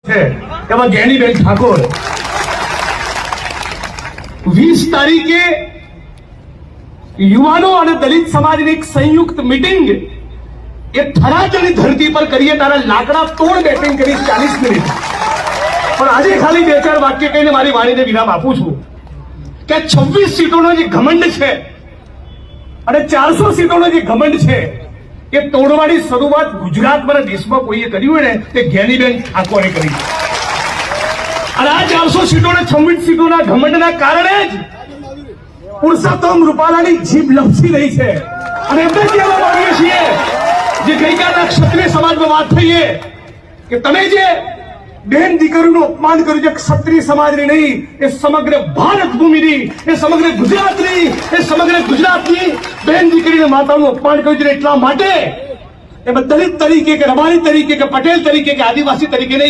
એમાં જ્ઞાનીબેન ઠાકોર 20 તારીખે યુવાનો અને દલિત સમાજની એક સંયુક્ત મીટિંગ એ થરાદની ધરતી પર કરીએ તારા લાકડા તોડ બેટિંગ કરી 40 મિનિટ પણ આજે ખાલી 2-4 વાક્ય કહીને મારી વાણીને વિરામ આપું છું કે 26 સીટોનો જે ઘમંડ છે અને 400 સીટોનો જે ઘમંડ છે એ તોડવાની શરૂઆત ગુજરાતમાં દેશમાં કોઈએ કર્યું હોય ને તે જ્ઞાનીબેન ઠાકોરે કરી અને આ 400 સીટોને 26 સીટોના ઘમંડના કારણે જ પુરુષોત્તમ રૂપાલાની જીભ લપસી રહી છે અને એમને કહેવા માંગીએ છીએ જે ગઈકાલના ક્ષત્રિય સમાજમાં વાત થઈ કે તમે જે બેન દીકરીનું અપમાન કર્યું છે ક્ષત્રિય સમાજની નહીં એ સમગ્ર ભારત ભૂમિની એ સમગ્ર ગુજરાતની બેન દીકરીને માતાનું અપમાન કર્યું છે એટલા માટે એમાં દલિત તરીકે કે રબારી તરીકે કે પટેલ તરીકે કે આદિવાસી તરીકે નહીં